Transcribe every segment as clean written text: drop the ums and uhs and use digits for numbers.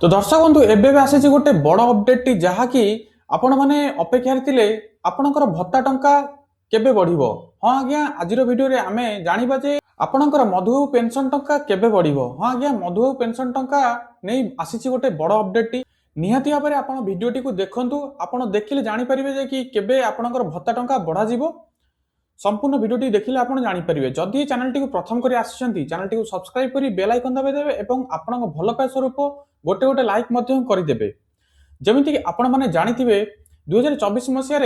तो दर्शक बंधु एबे आसी गोटे बड़ अपडेट टी जहाँकि आपण मैंने अपेक्षा थे आपणकर भत्ता टंका केबे बढ़िबो। हाँ आज्ञा आज भिडियो आमे जानिबा जे आपणकर मधुबाबू पेंशन टंका केबे बढ़िबो। हाँ आज्ञा मधुबाबू पेंशन टंका नहीं आसी गोटे बड़ अपडेट टी निहाती भाव में आपण भिडियोटी को देखंतु। आपण देखिले जानि परिबे जे कि केबे आपणकर भत्ता टंका बढ़ा जिवो। संपूर्ण भिडियोटी देखिले आपण जानि परिबे। जदि चैनल टी को प्रथम करी आछंती चैनल टी को सब्सक्राइब करी बेल आइकन दबाइ देबे एवं आपणक भल पाए स्वरूप गोटे गोटे लाइक मध्यम करदेवे। जमिति आपण माने जानिथिबे 2024 मसीह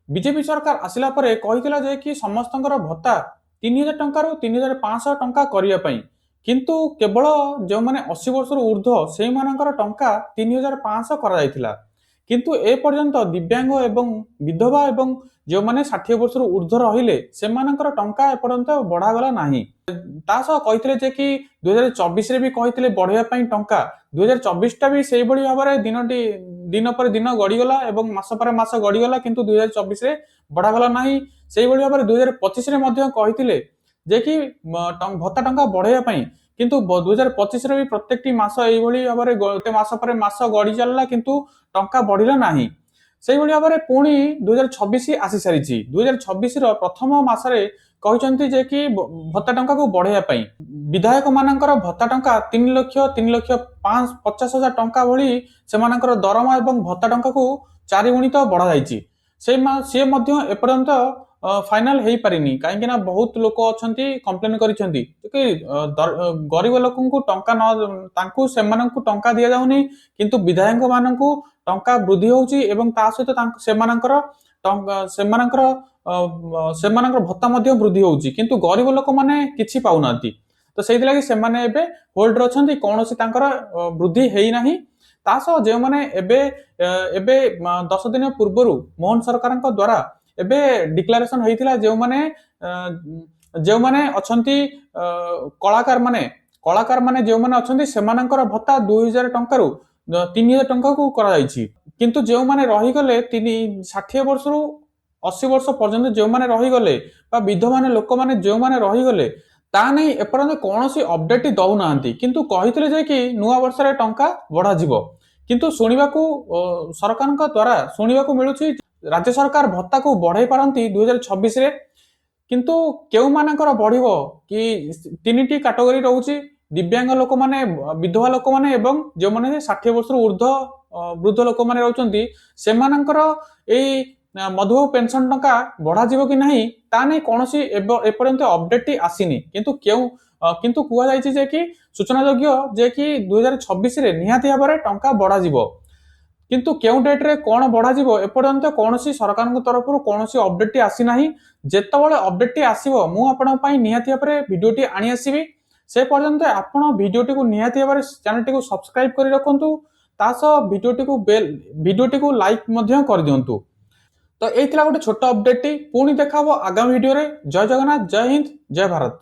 बीजेपी सरकार आसिला परे कहितला जे कि समस्तंकर भत्ता 3000 टंका रु 3500 टंका करिया पई, किंतु केवल जो माने 80 वर्ष रु ऊर्ध्व सेही मानकर टंका 3500 करा जायतिला। किंतु ए पर्यंत दिव्यांग एवं विधवा एवं जो माने 60 वर्ष रु ऊर्ध्व रहिले सेमानकर टंका एपर्यंत बढ़ा गला नाही। तासह कहितले जे कि 2024 रे भी कहितले बढ़िया पई टंका 2024 टा भी सेही बड़ी भाबरे दिन पर दिन गड़ी गला एवं मास पर मास गड़ी गला, किंतु 2024 रे बढ़ा गला नाही। सेही बड़ी भाबरे 2025 रे मध्य कहितले जे कि भत्ता टंका बढ़ाया पई, किंतु 2025 रे भी प्रत्येक टी मास एही बड़ी भाबरे गोटे मास पर मास गड़ी चलला किंतु टंका बढ़िला नाही। सेही बड़ी भाबरे पुणी 2026 आसी सारिछि। 2026 रो प्रथम मासरे कहउचंती जे कि भत्ता टंका को बढ़ाया पई विधायक मानकर भत्ता टंका 3,50,000 टंका भली सेमानकर दरमा एवं भत्ता टंका को 4 गुणित बढ़ा जायछि। से मध्य एपर्यंत फाइनल हेई पारिनी, काहेकि ना बहुत लोक अछंती कंप्लेन करिसंती कि गरीब लोकंकु टंका न तांकु सेमानंकु टंका दिया जाउनी, किंतु विधायक मानंकु टंका वृद्धि होउची एवं ता सहित सेमानकर भत्ता मध्य वृद्धि होउची, किंतु गरीब लोक माने किछि पाउनांती। तो सेहि लागि सेमाने एबे होल्ड रे अछंती, कोनोसी तांकर वृद्धि हेई नाही। तासो जे माने एबे 10 दिन पूर्वरु मोहन सरकारଙ୍କ द्वारा एबे डिक्लेरेशन हेइथिला जे माने अछंती कलाकार माने जे माने अछंती सेमानकर भत्ता 2000 टंका रु 3000 टंका को करा जायछि, किंतु जे माने रहि गले 60 वर्ष रु 80 वर्ष पर्यंत जो माने रहि गले बा विधवा माने लोक माने जो माने रहि गले ता नै एपर्यंत कोनोसी अपडेट दउ नांती, किंतु कहितले जे कि नुवा वर्ष रे टंका बढ़ा जिवो। किंतु सुनिबाकू सरकारଙ୍କ द्वारा सुनिबाकू मिलुछि राज्य सरकार भत्ता को बढ़ाई पारंती 2026 रे, किंतु केउ मानकर बढ़िबो कि 3टी कैटेगरी रहउछि दिव्यांग लोक माने, विधवा लोक माने एवं जो माने 60 वर्ष ऊर्ध्व वृद्ध लोक माने रहउचंती सेमानकर एई मधुबाबू पेंशन टंका बढ़ा जिवो कि नाही ता नै कोनोसी एपर्यंत अपडेट टी आसीनी। किंतु कुआ जायछि जे कि सूचना योग्य जे कि 2026 रे निहाती भाबरे टंका बढ़ा जिवो, किंतु केउ डेट रे कोन बढ़ा जिवो एपर्यंत कोनोसी सरकारଙ୍କ तरफरु कोनोसी अपडेट टी आसी नाही। जेतबळे अपडेट टी आसीबो मु आपन पई निहाती भाबरे वीडियो टी आनी आसीबी। से पर्यंत आपण वीडियो टी को निहाती भाबरे चैनल टी को सब्सक्राइब करि रखंतु, तासो वीडियो टी को लाइक मध्य कर दियंतु। तो एथिला गोटे छोट अपडेट टी पुणी देखाबो आगामी वीडियो रे। जय जगन्नाथ, जय हिंद, जय भारत।